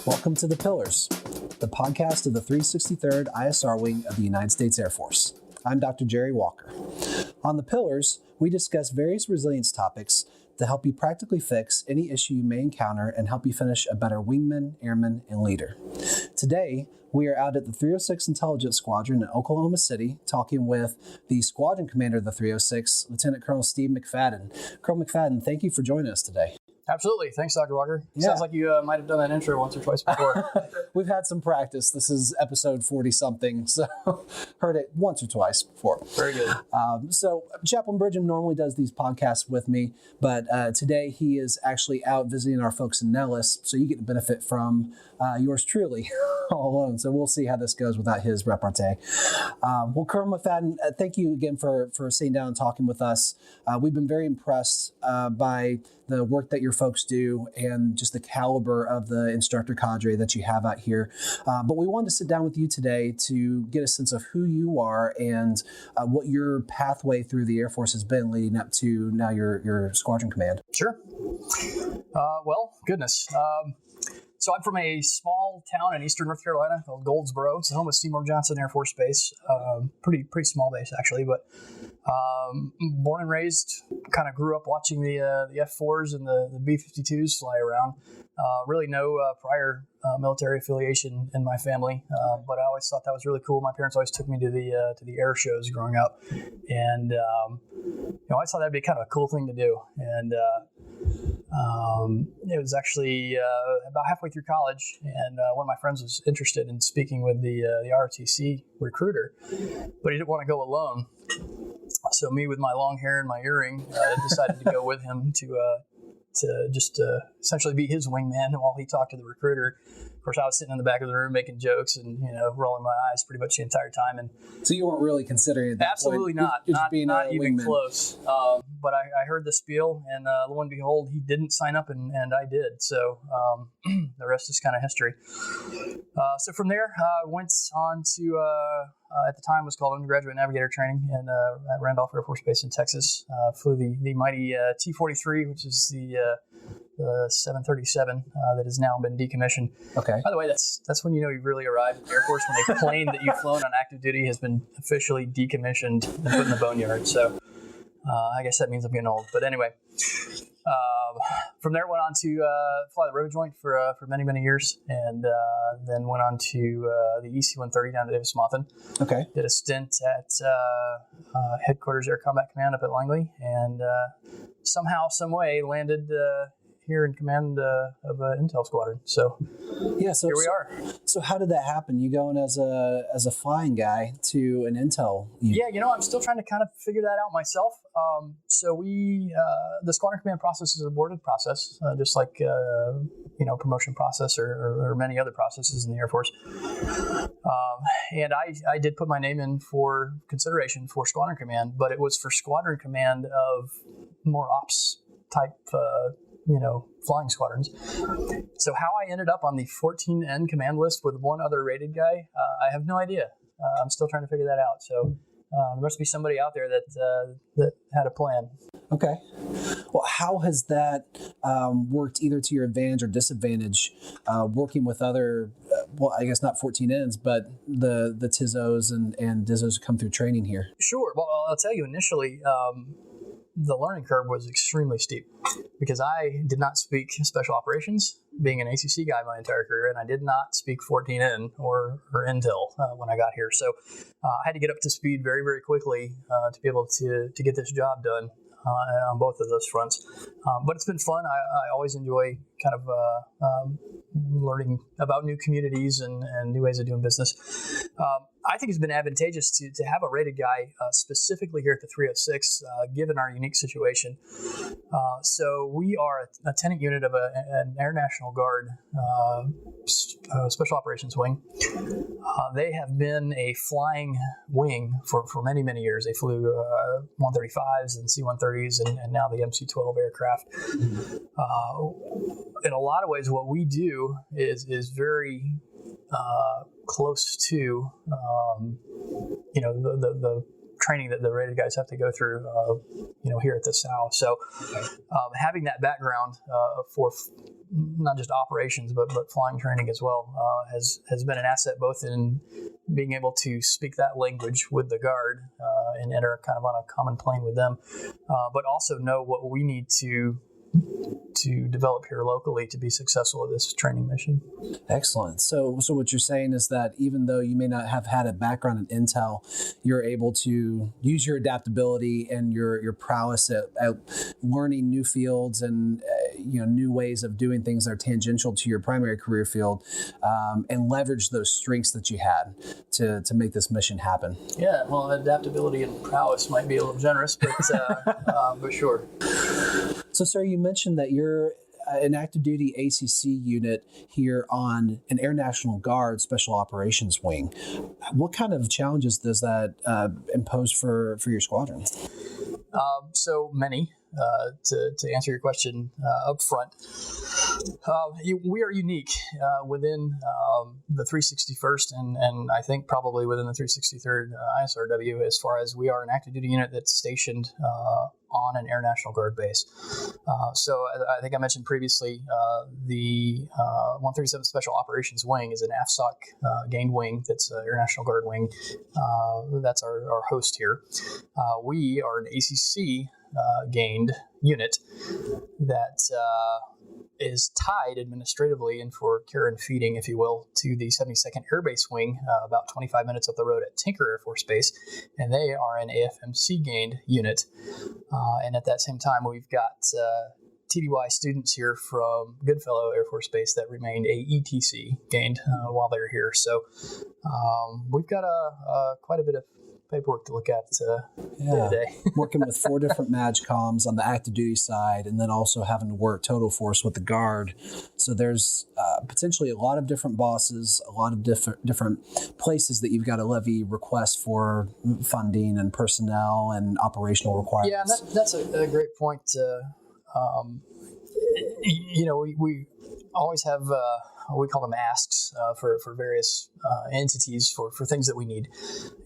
Welcome to The Pillars, the podcast of the 363rd ISR Wing of the United States Air Force. I'm Dr. Jerry Walker. On The Pillars, we discuss various resilience topics to help you practically fix any issue you may encounter and help you finish a better wingman, airman, and leader. Today, we are out at the 306 Intelligence Squadron in Oklahoma City talking with the squadron commander of the 306, Lieutenant Colonel Steve McFadden. Colonel McFadden, thank you for joining us today. Absolutely. Thanks, Dr. Walker. Yeah. Sounds like you might have done that intro once or twice before. We've had some practice. This is episode 40-something, so heard it once or twice before. Very good. So Chaplain Bridgham normally does these podcasts with me, but today he is actually out visiting our folks in Nellis, so you get the benefit from yours truly all alone. So we'll see how this goes without his repartee. Well, Colonel McFadden, thank you again for sitting down and talking with us. We've been very impressed by the work that your folks do and just the caliber of the instructor cadre that you have out here. But we wanted to sit down with you today to get a sense of who you are and what your pathway through the Air Force has been leading up to now your squadron command. Sure. Well, goodness. So I'm from a small town in eastern North Carolina called Goldsboro. It's the home of Seymour Johnson Air Force Base. Pretty small base, actually, but born and raised, kind of grew up watching the F-4s and the B-52s fly around. Really no prior military affiliation in my family, but I always thought that was really cool. My parents always took me to the air shows growing up, and I always thought that'd be kind of a cool thing to do. And it was actually about halfway through college, and one of my friends was interested in speaking with the ROTC recruiter, but he didn't want to go alone. So me, with my long hair and my earring, decided to go with him to just essentially be his wingman while he talked to the recruiter. Of course, I was sitting in the back of the room making jokes and rolling my eyes pretty much the entire time. And so you weren't really considering it? Absolutely point. not. You're Not even wingman. close. But I heard the spiel, and lo and behold, he didn't sign up, and I did. So the rest is kind of history. So from there, I went on to at the time was called undergraduate navigator training at Randolph Air Force Base in Texas. Flew the mighty T-43, which is the 737 that has now been decommissioned. Okay. By the way, that's when you know you've really arrived at the Air Force, when a plane that you've flown on active duty has been officially decommissioned and put in the boneyard. So I guess that means I'm getting old. But anyway, from there went on to fly the road joint for many, many years, and then went on to the EC-130 down to Davis-Monthan. Okay. Did a stint at Headquarters Air Combat Command up at Langley, and somehow, some way, landed here in command of Intel Squadron. So here we are. So how did that happen? You going as a flying guy to an Intel unit? Yeah, I'm still trying to kind of figure that out myself. So we, the squadron command process is a boarded process, just like, promotion process or many other processes in the Air Force. And I did put my name in for consideration for squadron command, but it was for squadron command of more ops type, flying squadrons. So how I ended up on the 14N command list with one other rated guy, I have no idea. I'm still trying to figure that out. So there must be somebody out there that had a plan. Okay. Well, how has that worked either to your advantage or disadvantage working with other, I guess not 14Ns, but the TIZOs and DIZOs who come through training here? Sure. Well, I'll tell you, initially, the learning curve was extremely steep because I did not speak special operations, being an ACC guy my entire career, and I did not speak 14N or Intel when I got here. So I had to get up to speed very, very quickly to be able to get this job done on both of those fronts. But it's been fun. I always enjoy kind of learning about new communities and new ways of doing business. I think it's been advantageous to have a rated guy specifically here at the 306, given our unique situation. So we are a tenant unit of an Air National Guard Special Operations Wing. They have been a flying wing for many, many years. They flew 135s and C-130s and now the MC-12 aircraft. In a lot of ways, what we do is very close to, the training that the rated guys have to go through, here at the SOW. So having that background for not just operations, but flying training as well, has been an asset, both in being able to speak that language with the Guard and enter kind of on a common plane with them, but also know what we need to develop here locally to be successful at this training mission. Excellent. So what you're saying is that even though you may not have had a background in intel, you're able to use your adaptability and your prowess at learning new fields and new ways of doing things that are tangential to your primary career field, and leverage those strengths that you had to make this mission happen. Yeah, well, adaptability and prowess might be a little generous, but sure. So, sir, you mentioned that you're an active duty ACC unit here on an Air National Guard Special Operations Wing. What kind of challenges does that impose for your squadron? So many. To answer your question up front, we are unique within the 361st and I think probably within the 363rd ISRW, as far as we are an active duty unit that's stationed on an Air National Guard base. So I think I mentioned previously, the 137th Special Operations Wing is an AFSOC gained wing that's an Air National Guard wing. That's our host here. We are an ACC gained unit that is tied administratively and for care and feeding, if you will, to the 72nd Air Base Wing, about 25 minutes up the road at Tinker Air Force Base, and they are an AFMC gained unit. And at that same time, we've got TDY students here from Goodfellow Air Force Base that remained AETC gained while they're here. So we've got quite a bit of paperwork to look at day. Working with 4 different MAGCOMs on the active duty side, and then also having to work total force with the Guard. So there's potentially a lot of different bosses, a lot of different places that you've got to levy requests for funding and personnel and operational requirements. Yeah, that's a great point. We always have we call them asks for various entities for things that we need.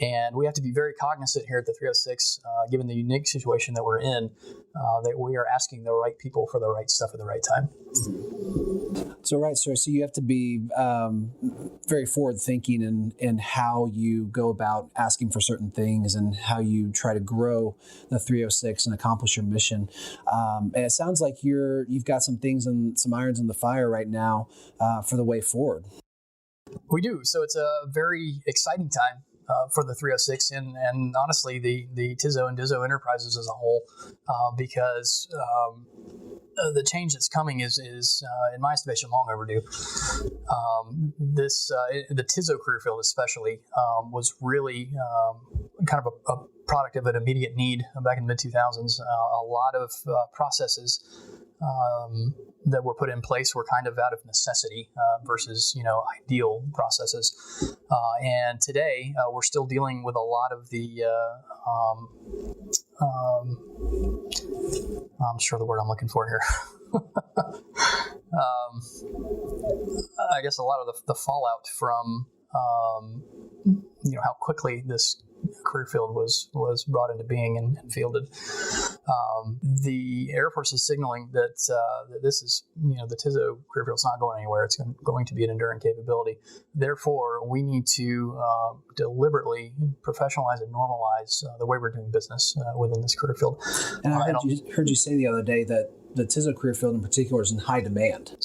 And we have to be very cognizant here at the 306, given the unique situation that we're in, that we are asking the right people for the right stuff at the right time. So, right, sir. So you have to be very forward-thinking in how you go about asking for certain things and how you try to grow the 306 and accomplish your mission. And it sounds like you've got some things and some irons in the fire right now for the way forward. We do. So it's a very exciting time for the 306 and honestly the TIZO and DIZO enterprises as a whole, because the change that's coming is in my estimation long overdue. The TIZO career field especially was really kind of a product of an immediate need back in the mid-2000s. A lot of processes that were put in place were kind of out of necessity versus ideal processes. And today we're still dealing with a lot of the I'm sure the word I'm looking for here. I guess a lot of the fallout from how quickly this career field was brought into being and fielded. The Air Force is signaling that this is, the TIZO career field is not going anywhere. It's going to be an enduring capability. Therefore, we need to deliberately professionalize and normalize the way we're doing business within this career field. And I heard you say the other day that the TIZO career field in particular is in high demand.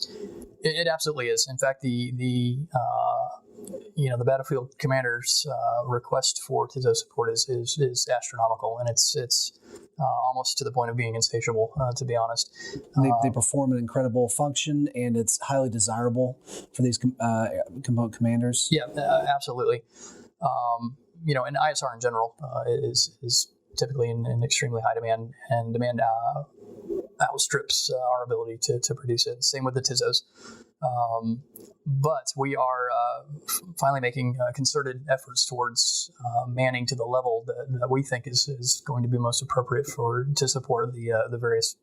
It absolutely is. In fact, the battlefield commander's request for TIZO support is astronomical, and it's almost to the point of being insatiable, to be honest. They perform an incredible function, and it's highly desirable for these component commanders. Yeah, absolutely. And ISR in general is typically in extremely high demand, and demand outstrips our ability to produce it. Same with the TIZOs. But we are finally making concerted efforts towards manning to the level that we think is going to be most appropriate to support the various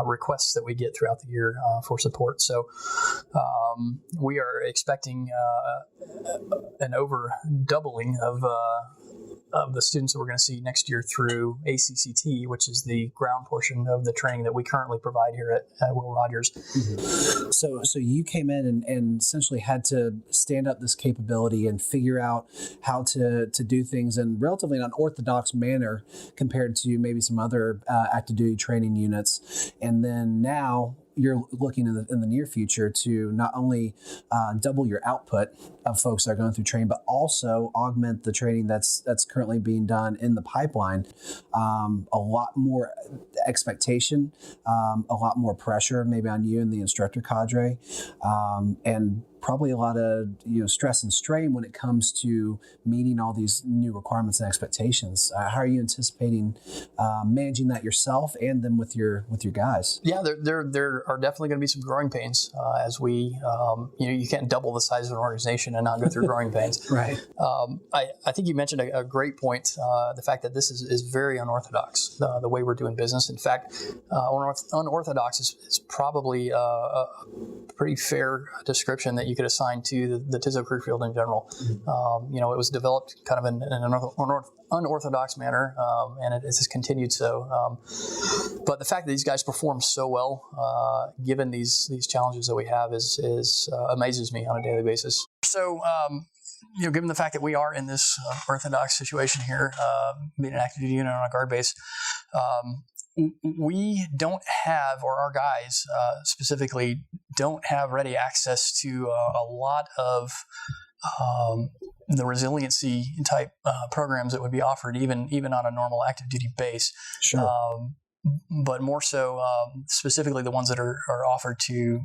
requests that we get throughout the year for support. So we are expecting an over doubling of of the students that we're going to see next year through ACCT, which is the ground portion of the training that we currently provide here at Will Rogers. Mm-hmm. So you came in and essentially had to stand up this capability and figure out how to do things in relatively an unorthodox manner compared to maybe some other active duty training units. And then now you're looking in the near future to not only double your output of folks that are going through training, but also augment the training that's currently being done in the pipeline. A lot more expectation, a lot more pressure maybe on you and the instructor cadre, and probably a lot of stress and strain when it comes to meeting all these new requirements and expectations. How are you anticipating managing that yourself and then with your guys? Yeah, there are definitely going to be some growing pains as we you can't double the size of an organization and not go through growing pains. Right. I think you mentioned a great point, the fact that this is very unorthodox, the way we're doing business. In fact, unorthodox is probably a pretty fair description that you could assign to the TISO crew field in general. It was developed kind of in an unorthodox manner, and it has continued so. But the fact that these guys perform so well, given these challenges that we have, is amazes me on a daily basis. So, given the fact that we are in this orthodox situation here, being an active duty unit on a guard base, we don't have, or our guys specifically, don't have ready access to a lot of the resiliency type programs that would be offered even on a normal active duty base. Sure. But more so, specifically the ones that are offered to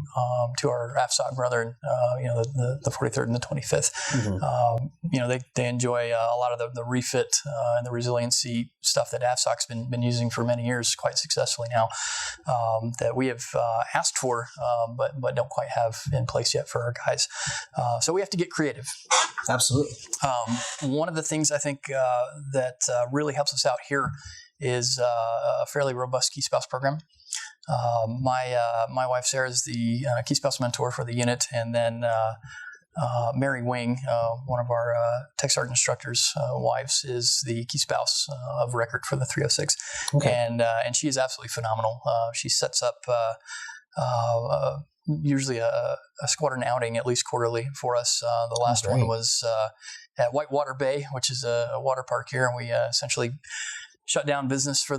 our AFSOC brethren, the 43rd and the 25th. Mm-hmm. They enjoy a lot of the refit and the resiliency stuff that AFSOC's been using for many years quite successfully now, that we have asked for, but don't quite have in place yet for our guys. So we have to get creative. Absolutely. One of the things I think that really helps us out here is a fairly robust Key Spouse program. My wife Sarah is the Key Spouse mentor for the unit, and then Mary Wing, one of our Tech Sergeant instructors' wives, is the Key Spouse of record for the 306. Okay. And she is absolutely phenomenal. She sets up usually a squadron outing at least quarterly for us. The last one was at Whitewater Bay, which is a water park here, and we essentially shut down business for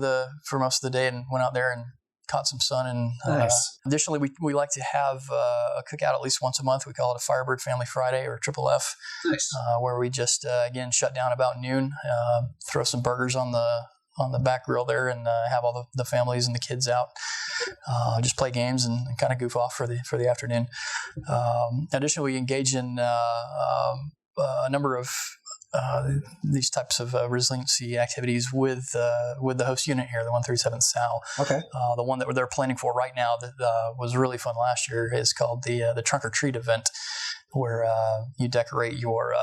most of the day and went out there and caught some sun. And nice. Additionally, we like to have a cookout at least once a month. We call it a Firebird Family Friday, or Triple F, nice. Where we just again shut down about noon, throw some burgers on the back grill there, and have all the families and the kids out, just play games and kind of goof off for the afternoon. Additionally, we engage in a number of these types of resiliency activities with the host unit here, the 137th SAL. Okay. The one that they're planning for right now that was really fun last year is called the Trunk or Treat event, where you decorate your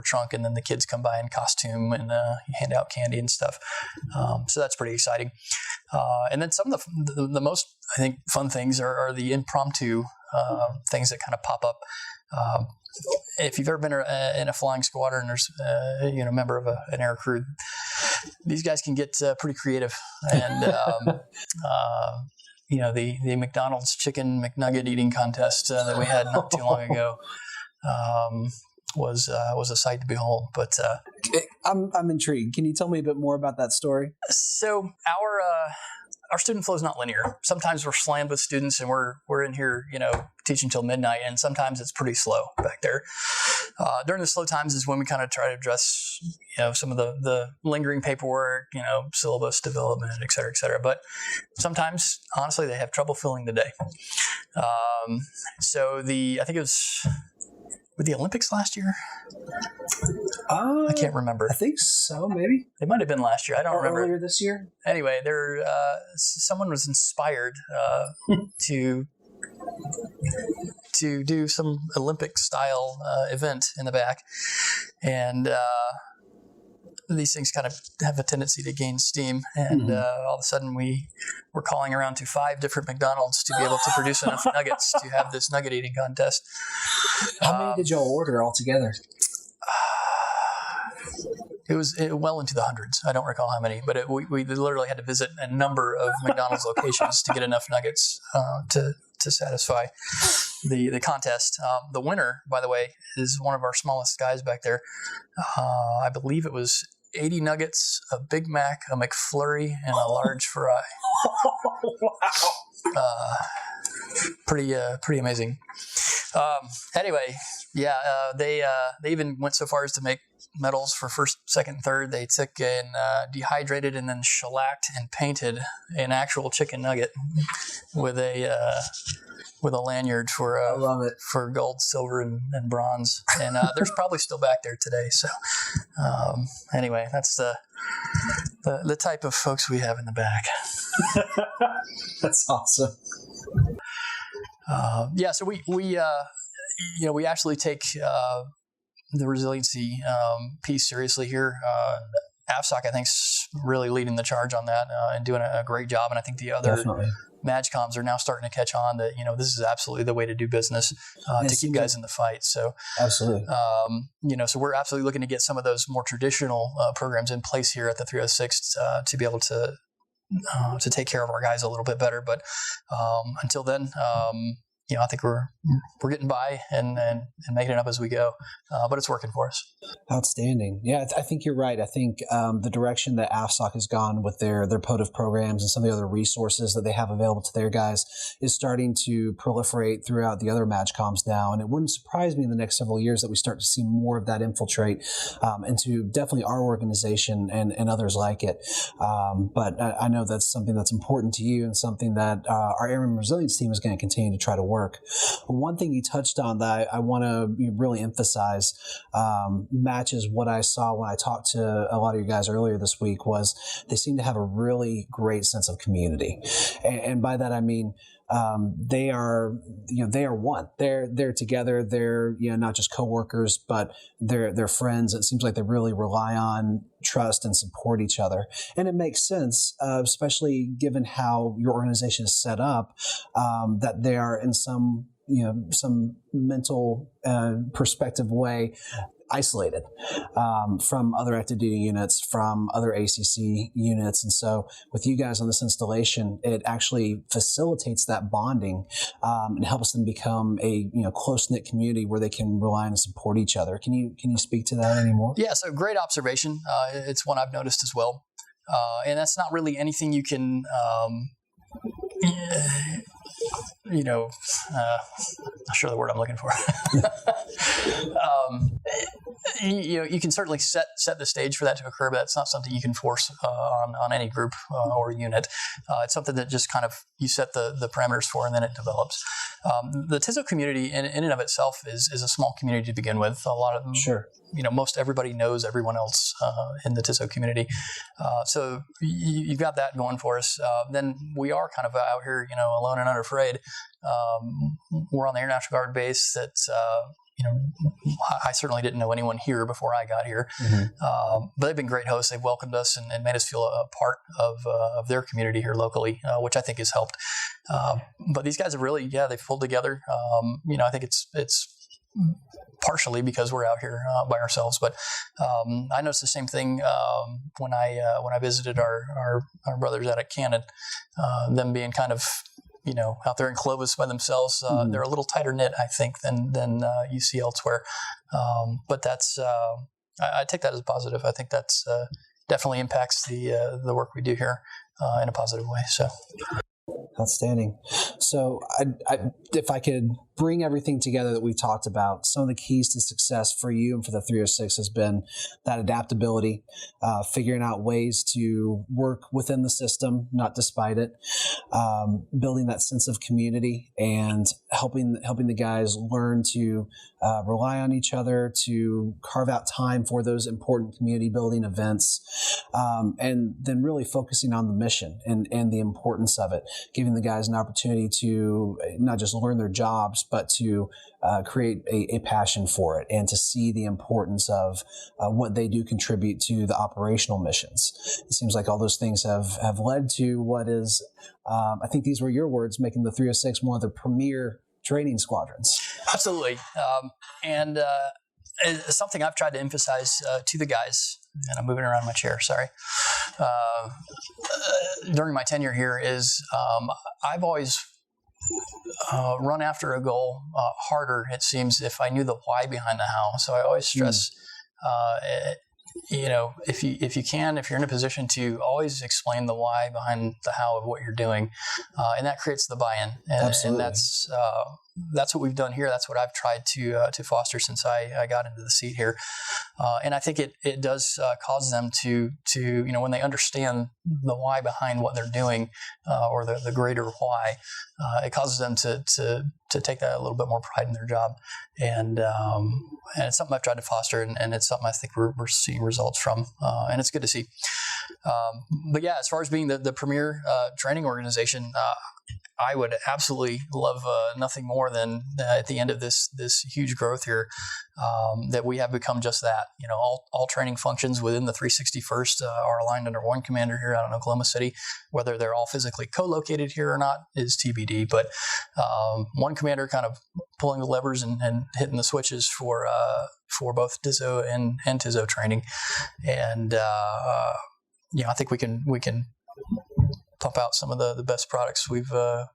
trunk, and then the kids come by in costume and you hand out candy and stuff. So that's pretty exciting. And then some of the most, I think, fun things are the impromptu things that kind of pop up. If you've ever been in a flying squadron, or a member of an air crew, these guys can get pretty creative. And the McDonald's chicken McNugget eating contest that we had not too long ago was a sight to behold. But I'm intrigued. Can you tell me a bit more about that story? So our student flow is not linear. Sometimes we're slammed with students and we're in here, teaching till midnight, and sometimes it's pretty slow back there. During the slow times is when we kind of try to address, some of the lingering paperwork, syllabus development, et cetera, et cetera. But sometimes, honestly, they have trouble filling the day. So I think it was with the Olympics last year. I can't remember. I think so, maybe. It might have been last year. I don't remember. Earlier this year? Anyway, someone was inspired to do some Olympic-style event in the back. And these things kind of have a tendency to gain steam. And all of a sudden, we were calling around to 5 different McDonald's to be able to produce enough nuggets to have this nugget eating contest. How many did y'all order altogether? It It was well into the hundreds. I don't recall how many, but we literally had to visit a number of McDonald's locations to get enough nuggets to satisfy the contest. The winner, by the way, is one of our smallest guys back there. I believe it was 80 nuggets, a Big Mac, a McFlurry, and a large fry. Wow. Pretty amazing. Anyway, yeah, they even went so far as to make medals for first, second, third. They took and dehydrated and then shellacked and painted an actual chicken nugget with a lanyard for I love it. for gold, silver, and bronze. And there's probably still back there today. So anyway, that's the type of folks we have in the back. That's awesome. So we actually take the resiliency piece seriously here. AFSOC, I think, is really leading the charge on that and doing a great job. And I think the other MAGCOMs are now starting to catch on that, this is absolutely the way to do business to keep guys in the fight. So absolutely. So we're absolutely looking to get some of those more traditional programs in place here at the 306 to be able to take care of our guys a little bit better. But until then, I think we're getting by and making it up as we go, but it's working for us. Outstanding. Yeah, I think you're right. I think the direction that AFSOC has gone with their POTF programs and some of the other resources that they have available to their guys is starting to proliferate throughout the other MAGCOMs now. And it wouldn't surprise me in the next several years that we start to see more of that infiltrate into definitely our organization and others like it. But I know that's something that's important to you and something that our Airman Resilience team is going to continue to try to work. One thing you touched on that I want to really emphasize matches what I saw when I talked to a lot of you guys earlier this week was they seem to have a really great sense of community. And by that I mean they are one. They're together. They're not just coworkers, but they're friends. It seems like they really rely on, trust, and support each other. And it makes sense, especially given how your organization is set up, that they are in some mental perspective way isolated from other active duty units, from other ACC units. And so with you guys on this installation, it actually facilitates that bonding and helps them become a close-knit community where they can rely on and support each other. Can you speak to that anymore? Yeah, so great observation. It's one I've noticed as well. And that's not really anything you can not sure the word I'm looking for. You can certainly set the stage for that to occur, but that's not something you can force on any group or unit. It's something that just kind of you set the parameters for, and then it develops. The TISO community in and of itself is a small community to begin with. A lot of them, sure. Most everybody knows everyone else in the TISO community. So you've got that going for us. Then we are kind of out here, alone and unafraid. We're on the Air National Guard base that, I certainly didn't know anyone here before I got here. Mm-hmm. But they've been great hosts. They've welcomed us and made us feel a part of their community here locally, which I think has helped. But these guys have really, they've pulled together. I think it's partially because we're out here by ourselves, but I noticed the same thing when I visited our brothers out at Cannon. Them being kind of out there in Clovis by themselves, they're a little tighter knit, I think, than you see elsewhere. But that's I take that as a positive. I think that's definitely impacts the work we do here in a positive way. So. Outstanding. So if I could bring everything together that we've talked about, some of the keys to success for you and for the 306 has been that adaptability, figuring out ways to work within the system, not despite it, building that sense of community and helping the guys learn to rely on each other, to carve out time for those important community building events, and then really focusing on the mission and the importance of it, giving the guys an opportunity to not just learn their jobs, but to create a passion for it and to see the importance of what they do contribute to the operational missions. It seems like all those things have led to what is, I think these were your words, making the 306 one of the premier training squadrons. Absolutely. something I've tried to emphasize to the guys, and I'm moving around my chair, sorry, during my tenure here is I've always run after a goal harder, it seems, if I knew the why behind the how. So I always stress, if you're in a position to always explain the why behind the how of what you're doing, and that creates the buy-in. And that's what we've done here. That's what I've tried to foster since I got into the seat here. And I think it does cause them to when they understand the why behind what they're doing, or the greater why, it causes them to take that a little bit more pride in their job. And it's something I've tried to foster, and it's something I think we're seeing results from, and it's good to see. But yeah, as far as being the premier training organization, I would absolutely love nothing more than at the end of this huge growth here, that we have become just that. All training functions within the 361st are aligned under one commander here out in Oklahoma City. Whether they're all physically co-located here or not is TBD. But one commander kind of pulling the levers and hitting the switches for both DISO and TISO training, and I think we can pump out some of the best products we've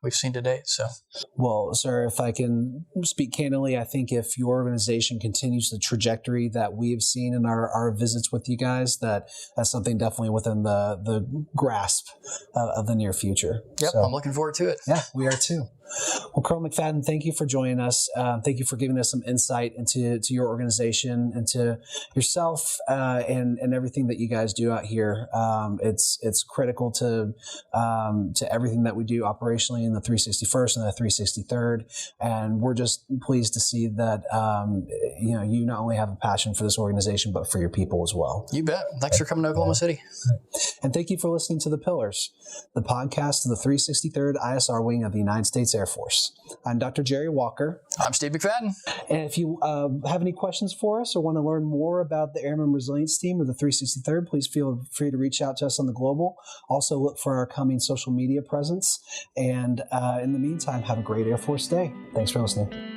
seen to date. So, well, sir, if I can speak candidly, I think if your organization continues the trajectory that we have seen in our visits with you guys, that's something definitely within the grasp of the near future. Yep, so, I'm looking forward to it. Yeah, we are too. Well, Colonel McFadden, thank you for joining us. Thank you for giving us some insight into your organization and to yourself and everything that you guys do out here. It's critical to everything that we do operationally in the 361st and the 363rd, and we're just pleased to see that you not only have a passion for this organization but for your people as well. You bet. Thanks for coming to Oklahoma City. And thank you for listening to The Pillars, the podcast of the 363rd ISR Wing of the United States Air Force. I'm Dr. Jerry Walker. I'm Steve McFadden. And if you have any questions for us or want to learn more about the Airman Resilience Team or the 363rd, please feel free to reach out to us on the global. Also look for our coming social media presence. And in the meantime, have a great Air Force Day. Thanks for listening.